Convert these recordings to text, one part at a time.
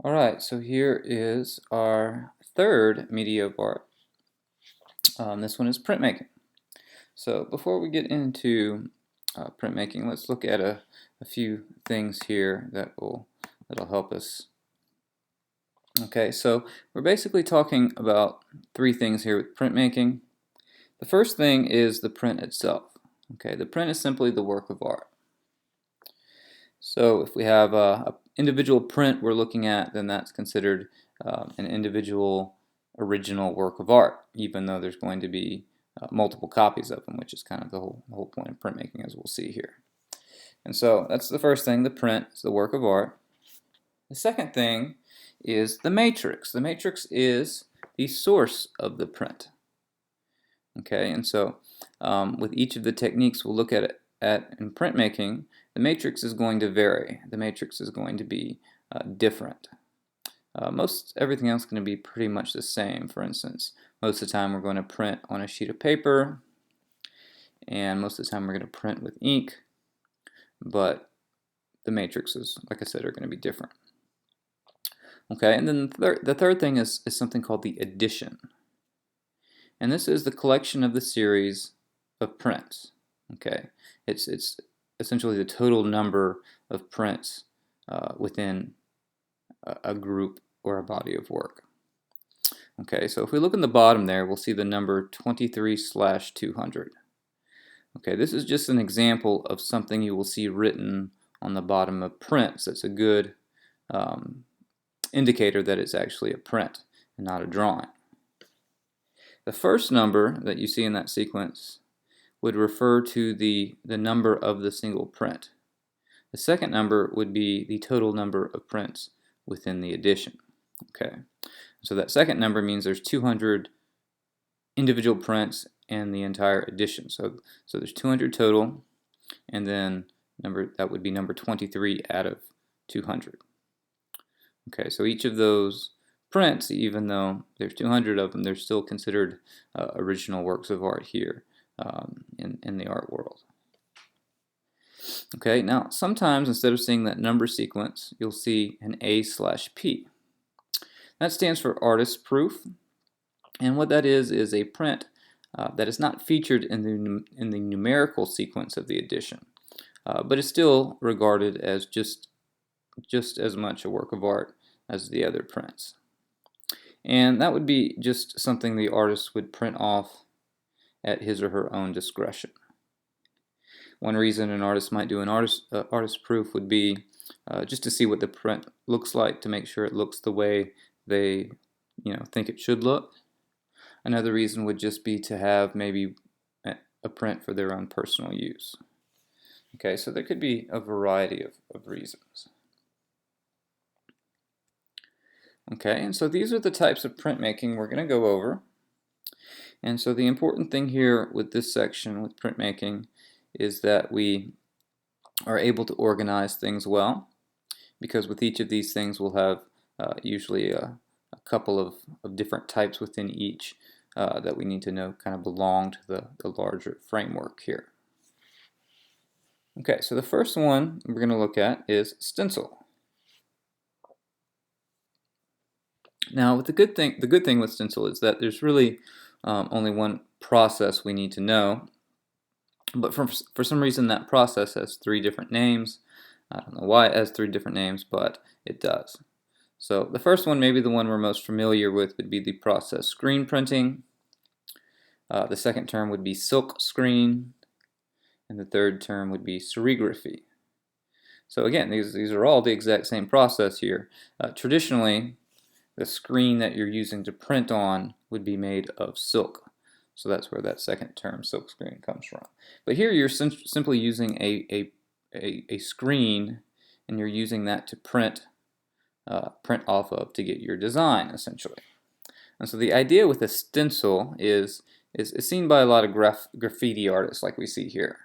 Alright, so here is our third media of art. This one is printmaking. So before we get into printmaking, let's look at a few things here that'll help us. Okay, so we're basically talking about three things here with printmaking. The first thing is the print itself. Okay, the print is simply the work of art. So if we have a individual print we're looking at, then that's considered an individual original work of art, even though there's going to be multiple copies of them, which is kind of the whole point of printmaking, as we'll see here. And so that's the first thing, the print is the work of art. The second thing is the matrix. The matrix is the source of the print. Okay, and so with each of the techniques we'll look at in printmaking, the matrix is going to vary. The matrix is going to be different. Most everything else is going to be pretty much the same. For instance, most of the time we're going to print on a sheet of paper, and most of the time we're going to print with ink, but the matrices, like I said, are going to be different. Okay, and then the third thing is something called the addition. And this is the collection of the series of prints. Okay, it's essentially the total number of prints within a group or a body of work. Okay, so if we look in the bottom there, we'll see the number 23/200. Okay, this is just an example of something you will see written on the bottom of prints. That's a good indicator that it's actually a print and not a drawing. The first number that you see in that sequence would refer to the number of the single print. The second number would be the total number of prints within the edition. Okay, so that second number means there's 200 individual prints in the entire edition. So there's 200 total, and then that would be number 23 out of 200. Okay, so each of those prints, even though there's 200 of them, they're still considered original works of art here in the art world. Okay, now sometimes instead of seeing that number sequence, you'll see an A/P. That stands for artist proof, and what that is a print that is not featured in the numerical sequence of the edition, but is still regarded as just as much a work of art as the other prints. And that would be just something the artist would print off at his or her own discretion. One reason an artist might do an artist proof would be just to see what the print looks like, to make sure it looks the way they think it should look. Another reason would just be to have maybe a print for their own personal use. Okay, so there could be a variety of reasons. Okay, and so these are the types of printmaking we're going to go over. And so the important thing here with this section with printmaking is that we are able to organize things well, because with each of these things we'll have usually a couple of different types within each that we need to know kind of belong to the larger framework here. Okay, so the first one we're going to look at is stencil. Now, the good thing with stencil is that there's really only one process we need to know, but for some reason that process has three different names. I don't know why it has three different names, but it does. So the first one, maybe the one we're most familiar with, would be the process screen printing. The second term would be silk screen, and the third term would be serigraphy. So again, these are all the exact same process here. Traditionally, the screen that you're using to print on would be made of silk. So that's where that second term, silk screen, comes from. But here you're simply using a screen, and you're using that to print off of to get your design, essentially. And so the idea with a stencil is seen by a lot of graffiti artists, like we see here.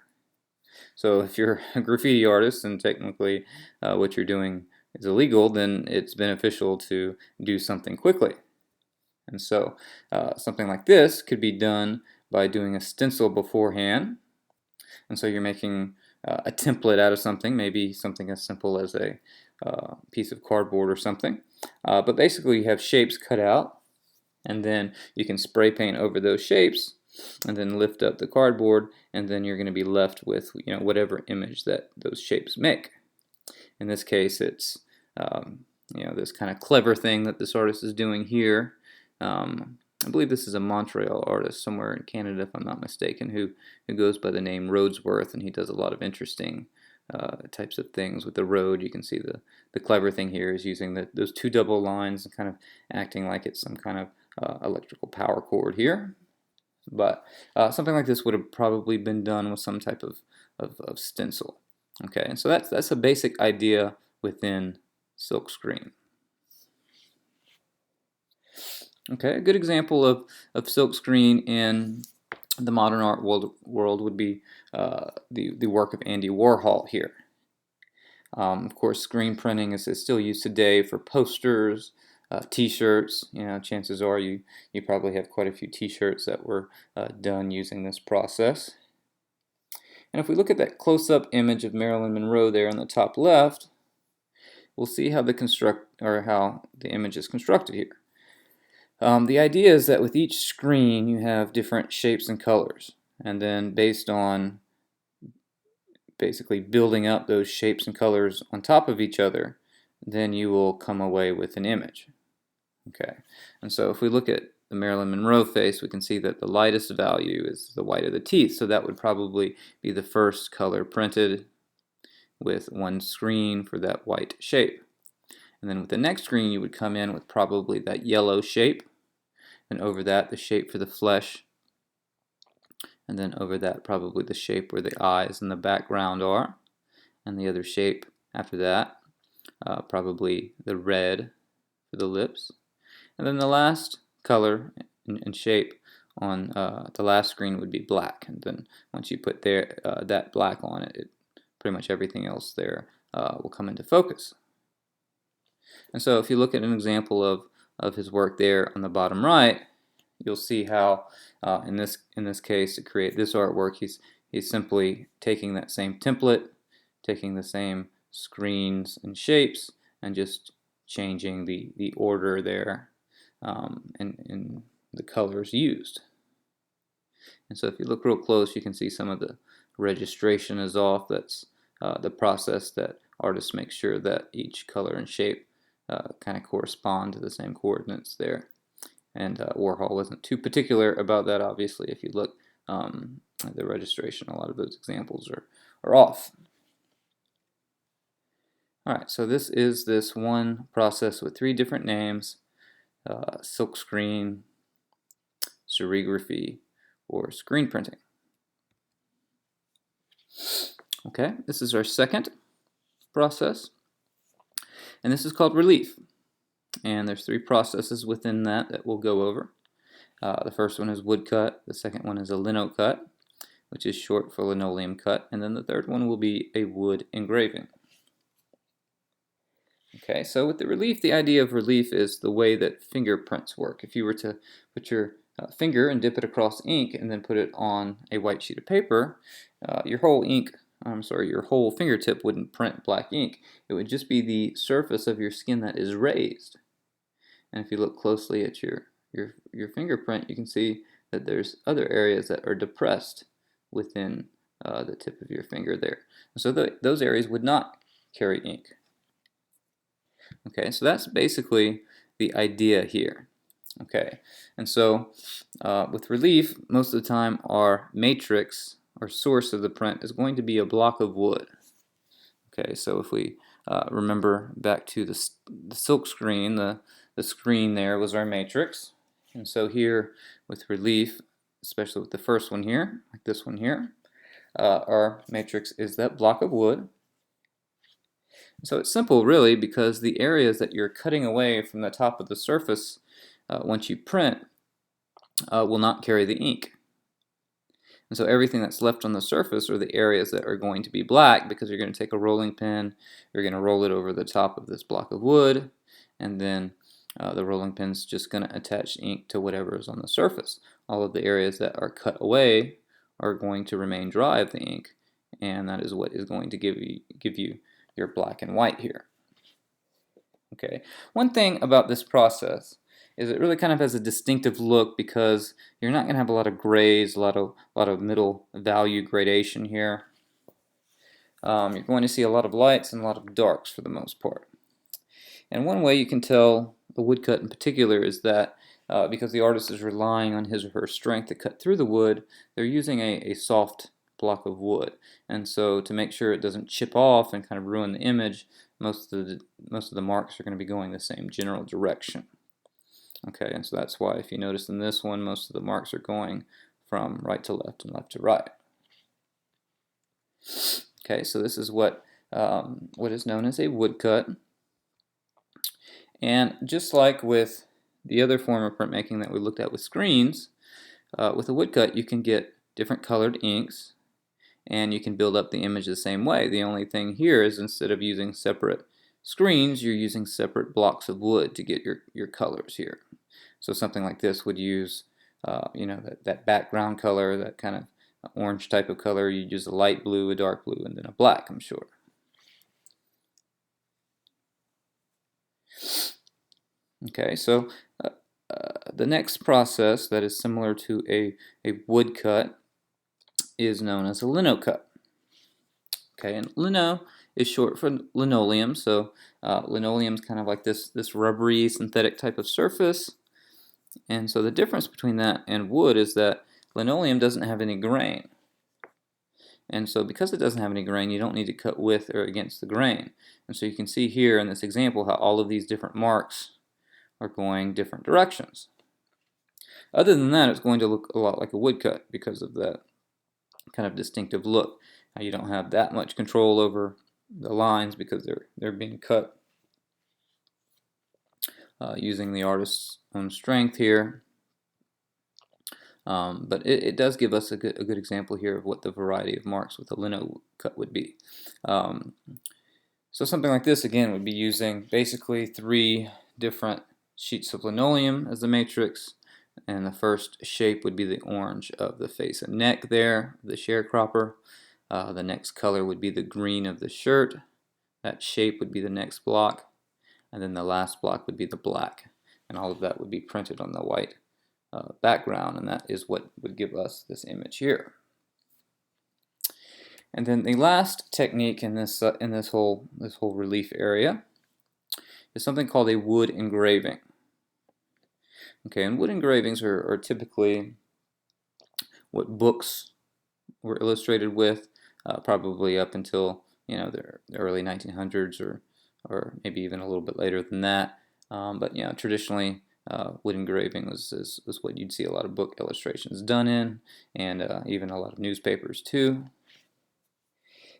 So if you're a graffiti artist and technically what you're doing is illegal, then it's beneficial to do something quickly. And so something like this could be done by doing a stencil beforehand. And so you're making a template out of something, maybe something as simple as a piece of cardboard or something. But basically you have shapes cut out, and then you can spray paint over those shapes and then lift up the cardboard, and then you're going to be left with whatever image that those shapes make. In this case, it's this kind of clever thing that this artist is doing here. I believe this is a Montreal artist somewhere in Canada, if I'm not mistaken, who goes by the name Rhodesworth, and he does a lot of interesting types of things with the road. You can see the clever thing here is using those two double lines and kind of acting like it's some kind of electrical power cord here. But something like this would have probably been done with some type of stencil. Okay, and so that's a basic idea within silkscreen. Okay, a good example of silkscreen in the modern art world would be the work of Andy Warhol here. Of course, screen printing is still used today for posters, t-shirts. Chances are you probably have quite a few t-shirts that were done using this process. And if we look at that close-up image of Marilyn Monroe there on the top left, we'll see how the image is constructed here. The idea is that with each screen you have different shapes and colors, and then based on basically building up those shapes and colors on top of each other, then you will come away with an image. Okay, and so if we look at the Marilyn Monroe face, we can see that the lightest value is the white of the teeth, so that would probably be the first color printed with one screen for that white shape. And then with the next screen you would come in with probably that yellow shape, and over that the shape for the flesh, and then over that probably the shape where the eyes and the background are, and the other shape after that probably the red for the lips, and then the last color and shape on the last screen would be black. And then once you put that black on it, pretty much everything else there will come into focus. And so if you look at an example of his work there on the bottom right, you'll see how in this case, to create this artwork, he's simply taking that same template, taking the same screens and shapes, and just changing the order there and the colors used. And so if you look real close, you can see some of the registration is off. That's the process that artists make sure that each color and shape kind of correspond to the same coordinates there. And Warhol wasn't too particular about that, obviously. If you look at the registration, a lot of those examples are off. Alright, so this is this one process with three different names: silkscreen, serigraphy, or screen printing. Okay, this is our second process, and this is called relief. And there's three processes within that we'll go over. The first one is woodcut, the second one is a lino cut, which is short for linoleum cut, and then the third one will be a wood engraving. Okay, so with the relief, the idea of relief is the way that fingerprints work. If you were to put your finger and dip it across ink and then put it on a white sheet of paper, your whole fingertip wouldn't print black ink. It would just be the surface of your skin that is raised. And if you look closely at your fingerprint, you can see that there's other areas that are depressed within the tip of your finger there. And so those areas would not carry ink. Okay, so that's basically the idea here. Okay, and so with relief, most of the time our matrix or source of the print is going to be a block of wood. Okay, so if we remember back to the silk screen, the screen there was our matrix. And so here with relief, especially with the first one here, like this one here, our matrix is that block of wood. So it's simple really, because the areas that you're cutting away from the top of the surface once you print will not carry the ink. And so everything that's left on the surface are the areas that are going to be black, because you're going to take a rolling pin, you're going to roll it over the top of this block of wood, and then the rolling pin's just going to attach ink to whatever is on the surface. All of the areas that are cut away are going to remain dry of the ink, and that is what is going to give you your black and white here. Okay. One thing about this process is it really kind of has a distinctive look because you're not going to have a lot of grays, a lot of middle value gradation here. You're going to see a lot of lights and a lot of darks for the most part. And one way you can tell a woodcut in particular is that because the artist is relying on his or her strength to cut through the wood, they're using a soft block of wood. And so to make sure it doesn't chip off and kind of ruin the image, most of the marks are going to be going the same general direction. Okay, and so that's why if you notice in this one, most of the marks are going from right to left and left to right. Okay, so this is what is known as a woodcut. And just like with the other form of printmaking that we looked at with screens, with a woodcut you can get different colored inks and you can build up the image the same way. The only thing here is instead of using separate screens, you're using separate blocks of wood to get your colors here. So something like this would use that background color, that kind of orange type of color. You'd use a light blue, a dark blue, and then a black, I'm sure. Okay, so the next process that is similar to a woodcut is known as a lino cut. Okay, and lino is short for linoleum, so linoleum is kind of like this rubbery synthetic type of surface. And so the difference between that and wood is that linoleum doesn't have any grain. And so because it doesn't have any grain, you don't need to cut with or against the grain. And so you can see here in this example how all of these different marks are going different directions. Other than that, it's going to look a lot like a woodcut because of that kind of distinctive look. Now you don't have that much control over the lines because they're being cut using the artist's own strength here. But it does give us a good example here of what the variety of marks with a lino cut would be. So something like this again would be using basically 3 different sheets of linoleum as the matrix, and the first shape would be the orange of the face and neck there, the sharecropper. The next color would be the green of the shirt. That shape would be the next block, and then the last block would be the black, and all of that would be printed on the white background, and that is what would give us this image here. And then the last technique in this whole relief area is something called a wood engraving. Okay, and wood engravings are typically what books were illustrated with, probably up until the early 1900s or maybe even a little bit later than that. But traditionally wood engraving was what you'd see a lot of book illustrations done in, and even a lot of newspapers too.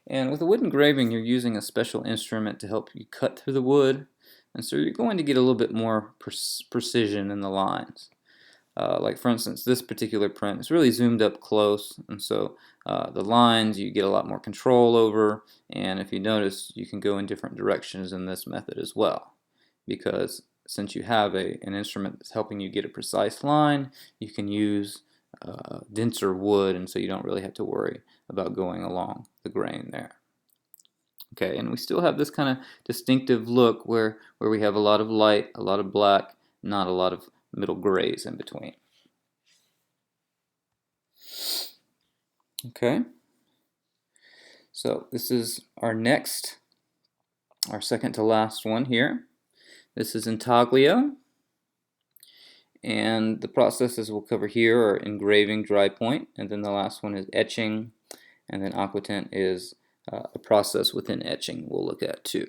And with a wood engraving, you're using a special instrument to help you cut through the wood, and so you're going to get a little bit more precision in the lines. Like for instance, this particular print is really zoomed up close, and so the lines you get a lot more control over, and if you notice, you can go in different directions in this method as well, because since you have an instrument that's helping you get a precise line, you can use denser wood, and so you don't really have to worry about going along the grain there. Okay, and we still have this kind of distinctive look where we have a lot of light, a lot of black, not a lot of middle grays in between. Okay, so this is our second to last one here. This is intaglio, and the processes we'll cover here are engraving, dry point, and then the last one is etching, and then aquatint is a process within etching we'll look at too.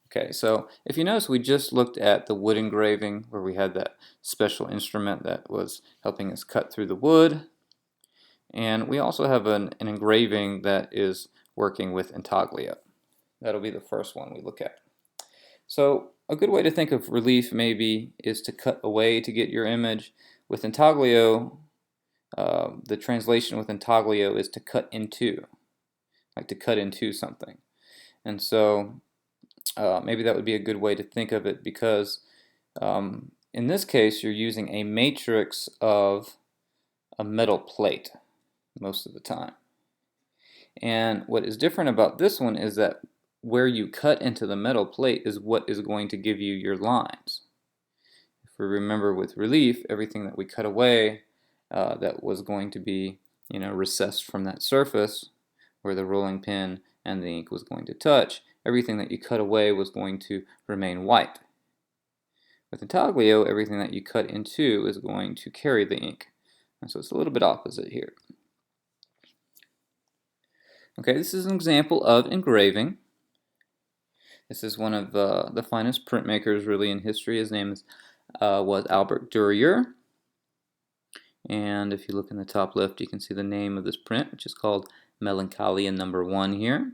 Okay, so if you notice, we just looked at the wood engraving where we had that special instrument that was helping us cut through the wood, and we also have an engraving that is working with intaglio. That'll be the first one we look at. So a good way to think of relief maybe is to cut away to get your image. With intaglio, the translation with intaglio is to cut into, like to cut into something. And so maybe that would be a good way to think of it, because in this case you're using a matrix of a metal plate most of the time. And what is different about this one is that where you cut into the metal plate is what is going to give you your lines. If we remember with relief, everything that we cut away that was going to be, recessed from that surface where the rolling pin and the ink was going to touch, everything that you cut away was going to remain white. With intaglio, everything that you cut into is going to carry the ink. And so it's a little bit opposite here. Okay, this is an example of engraving. This is one of the finest printmakers really in history. His name was Albert Dürer. And if you look in the top left, you can see the name of this print, which is called Melancholia No. 1 here.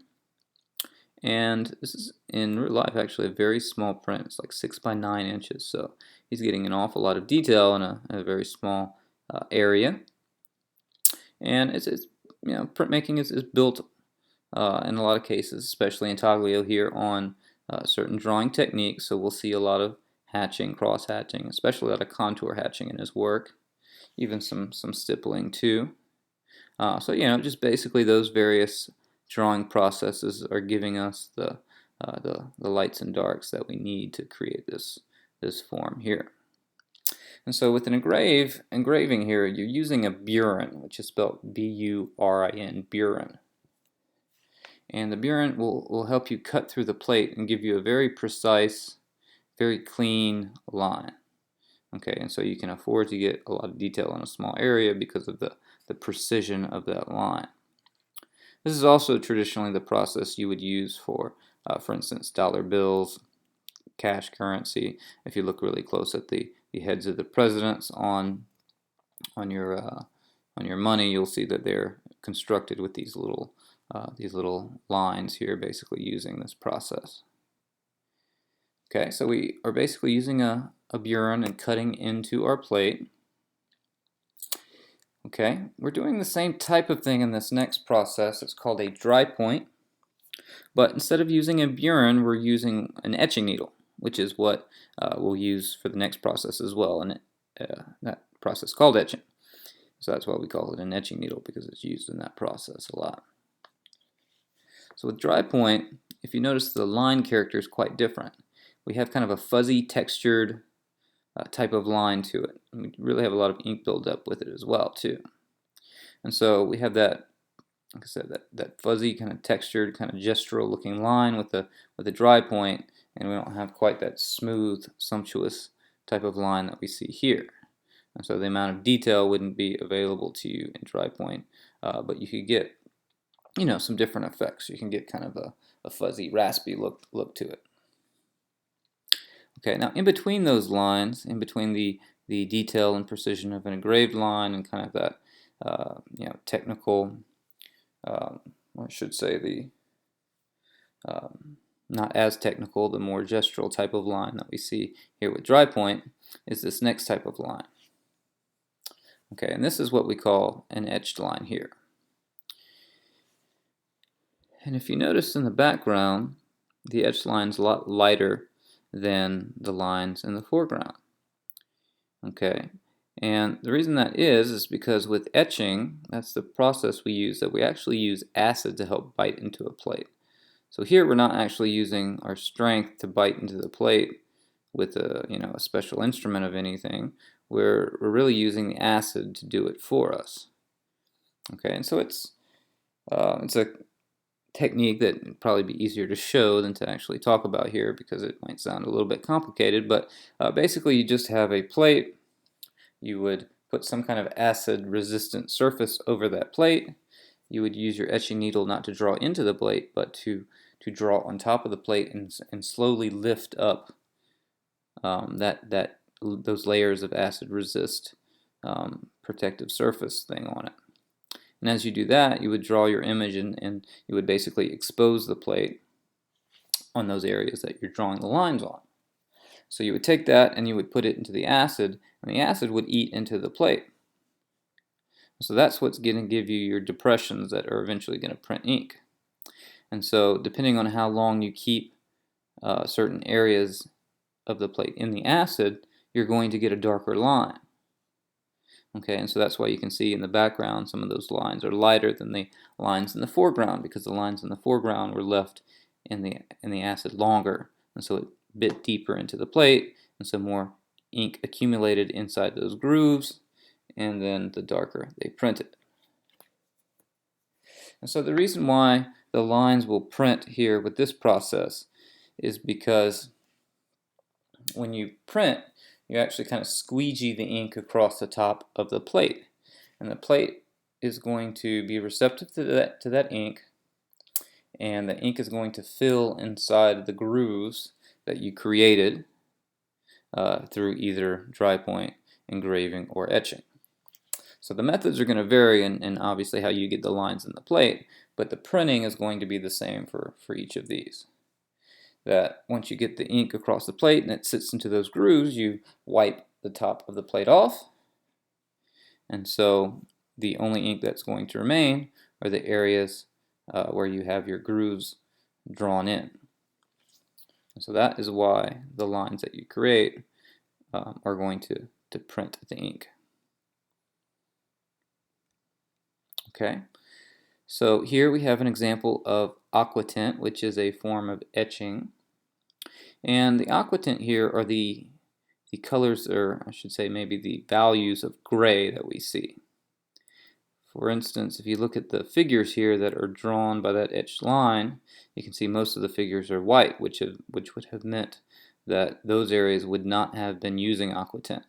And this is in real life actually a very small print. It's like 6 by 9 inches, so he's getting an awful lot of detail in a very small area. And it's printmaking is built in a lot of cases, especially intaglio here, on certain drawing techniques. So we'll see a lot of hatching, cross hatching, especially a lot of contour hatching in his work. Even some stippling too. So just basically those various drawing processes are giving us the lights and darks that we need to create this form here. And so with an engraving here, you're using a burin, which is spelled B-U-R-I-N, burin. And the burin will help you cut through the plate and give you a very precise, very clean line. Okay, and so you can afford to get a lot of detail in a small area because of the precision of that line. This is also traditionally the process you would use for instance, dollar bills, cash currency. If you look really close at the heads of the presidents on your money, you'll see that they're constructed with these little lines here, basically using this process. Okay, so we are basically using a burin and cutting into our plate. Okay, we're doing the same type of thing in this next process. It's called a dry point. But instead of using a burin, we're using an etching needle, which is what we'll use for the next process as well, and that process is called etching. So that's why we call it an etching needle, because it's used in that process a lot. So with dry point, if you notice, the line character is quite different. We have kind of a fuzzy textured type of line to it. And we really have a lot of ink buildup with it as well too. And so we have that, like I said, that fuzzy kind of textured, kind of gestural looking line with a dry point, and we don't have quite that smooth, sumptuous type of line that we see here. And so the amount of detail wouldn't be available to you in dry point, but you could get, some different effects. You can get kind of a fuzzy, raspy look to it. Okay, now in between those lines, in between the detail and precision of an engraved line and kind of that technical, or I should say the not as technical, the more gestural type of line that we see here with dry point is this next type of line. Okay, and this is what we call an etched line here. And if you notice in the background, the etched line is a lot lighter than the lines in the foreground. Okay, and the reason that is because with etching, that's the process we use, that we actually use acid to help bite into a plate. So here we're not actually using our strength to bite into the plate with a special instrument of anything. We're really using the acid to do it for us. Okay, and so it's a technique that would probably be easier to show than to actually talk about here because it might sound a little bit complicated, but basically you just have a plate. You would put some kind of acid resistant surface over that plate. You would use your etching needle not to draw into the plate, but to draw on top of the plate and slowly lift up those layers of acid resist protective surface thing on it. And as you do that, you would draw your image and you would basically expose the plate on those areas that you're drawing the lines on. So you would take that and you would put it into the acid, and the acid would eat into the plate. So that's what's going to give you your depressions that are eventually going to print ink. And so depending on how long you keep certain areas of the plate in the acid, you're going to get a darker line. Okay, and so that's why you can see in the background some of those lines are lighter than the lines in the foreground, because the lines in the foreground were left in the acid longer, and so it bit deeper into the plate, and so more ink accumulated inside those grooves, and then the darker they printed. And so the reason why the lines will print here with this process is because when you print, you actually kind of squeegee the ink across the top of the plate, and the plate is going to be receptive to that ink, and the ink is going to fill inside the grooves that you created through either dry point, engraving, or etching. So the methods are going to vary in obviously how you get the lines in the plate, but the printing is going to be the same for each of these. That once you get the ink across the plate and it sits into those grooves, you wipe the top of the plate off, and so the only ink that's going to remain are the areas where you have your grooves drawn in. And so that is why the lines that you create are going to print the ink. Okay, so here we have an example of aquatint, which is a form of etching. And the aquatint here are the colors, or I should say maybe the values of gray that we see. For instance, if you look at the figures here that are drawn by that etched line, you can see most of the figures are white, which would have meant that those areas would not have been using aquatint.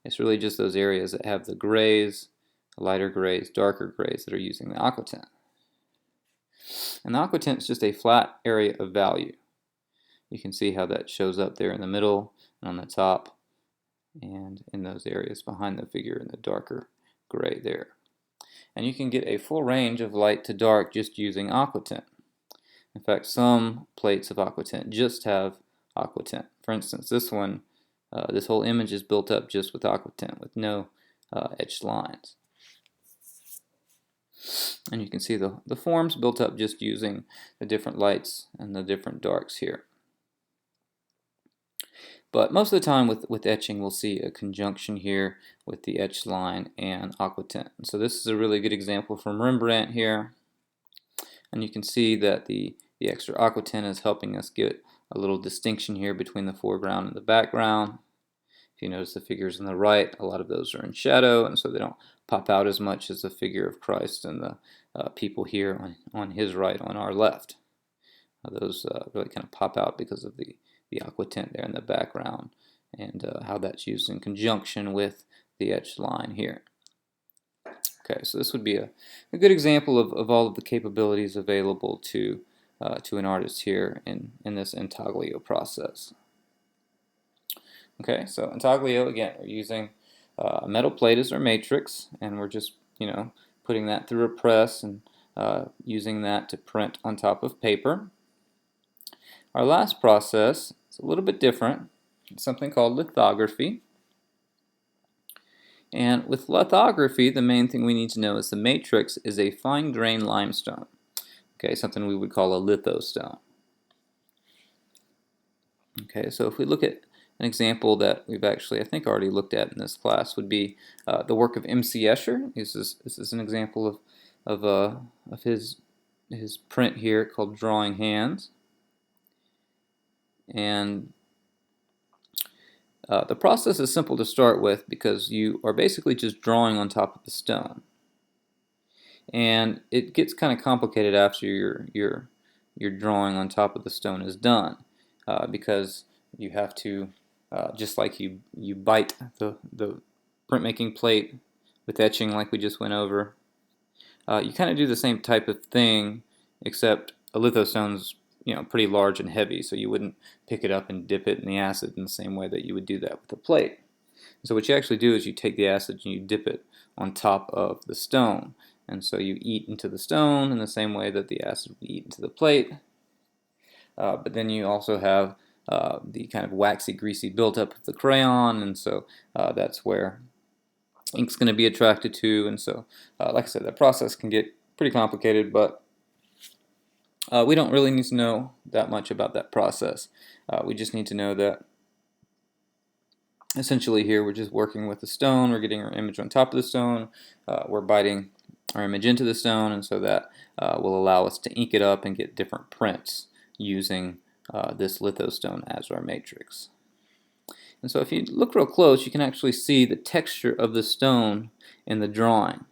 It's really just those areas that have the grays, lighter grays, darker grays that are using the aquatint. And the aquatint is just a flat area of value. You can see how that shows up there in the middle and on the top and in those areas behind the figure in the darker gray there. And you can get a full range of light to dark just using aquatint. In fact, some plates of aquatint just have aquatint. For instance, this one, this whole image is built up just with aquatint with no etched lines. And you can see the forms built up just using the different lights and the different darks here. But most of the time with etching, we'll see a conjunction here with the etched line and aquatint. So this is a really good example from Rembrandt here. And you can see that the extra aquatint is helping us get a little distinction here between the foreground and the background. If you notice the figures on the right, a lot of those are in shadow, and so they don't pop out as much as the figure of Christ and the people here on his right, on our left. Those really kind of pop out because of the aquatint there in the background and how that's used in conjunction with the etched line here. Okay, so this would be a good example of all of the capabilities available to an artist here in this intaglio process. Okay, so intaglio, again, we're using a metal plate as our matrix, and we're just, putting that through a press and using that to print on top of paper. Our last process is a little bit different. It's something called lithography. And with lithography, the main thing we need to know is the matrix is a fine-grained limestone. Okay, something we would call a lithostone. Okay, so if we look at an example that we've actually, I think, already looked at in this class, would be the work of M.C. Escher. This is an example of his print here called Drawing Hands. And the process is simple to start with because you are basically just drawing on top of the stone. And it gets kind of complicated after your drawing on top of the stone is done because you have to, just like you bite the printmaking plate with etching like we just went over, you kind of do the same type of thing, except a lithostone's pretty large and heavy, so you wouldn't pick it up and dip it in the acid in the same way that you would do that with a plate. So what you actually do is you take the acid and you dip it on top of the stone, and so you eat into the stone in the same way that the acid would eat into the plate. But then you also have the kind of waxy, greasy buildup of the crayon, and so that's where ink's going to be attracted to, and so like I said, that process can get pretty complicated, but we don't really need to know that much about that process. We just need to know that essentially here we're just working with the stone, we're getting our image on top of the stone, we're biting our image into the stone, and so that will allow us to ink it up and get different prints using this lithostone as our matrix. And so if you look real close, you can actually see the texture of the stone in the drawing.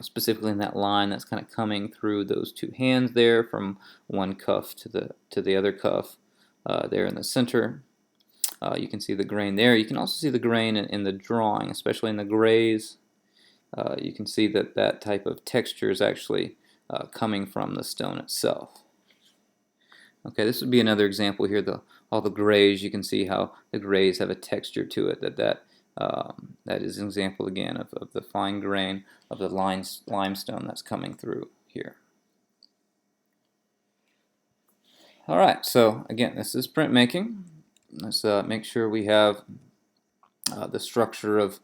Specifically in that line that's kind of coming through those two hands there, from one cuff to the other cuff there in the center. You can see the grain there. You can also see the grain in the drawing, especially in the grays. You can see that that type of texture is actually coming from the stone itself. Okay, this would be another example here. All the grays, you can see how the grays have a texture to it. That is an example again of the fine grain of the limestone that's coming through here. All right, so again, this is printmaking. Let's make sure we have the structure of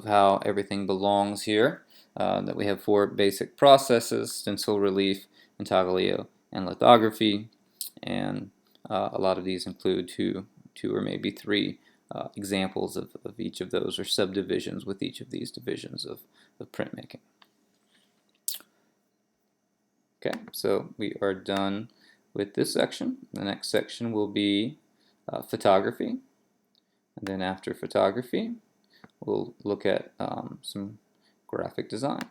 how everything belongs here. That we have 4 basic processes: stencil, relief, intaglio, and lithography. And a lot of these include two or maybe 3 examples of each of those, or subdivisions with each of these divisions of printmaking. Okay, so we are done with this section. The next section will be photography. And then after photography, we'll look at some graphic design.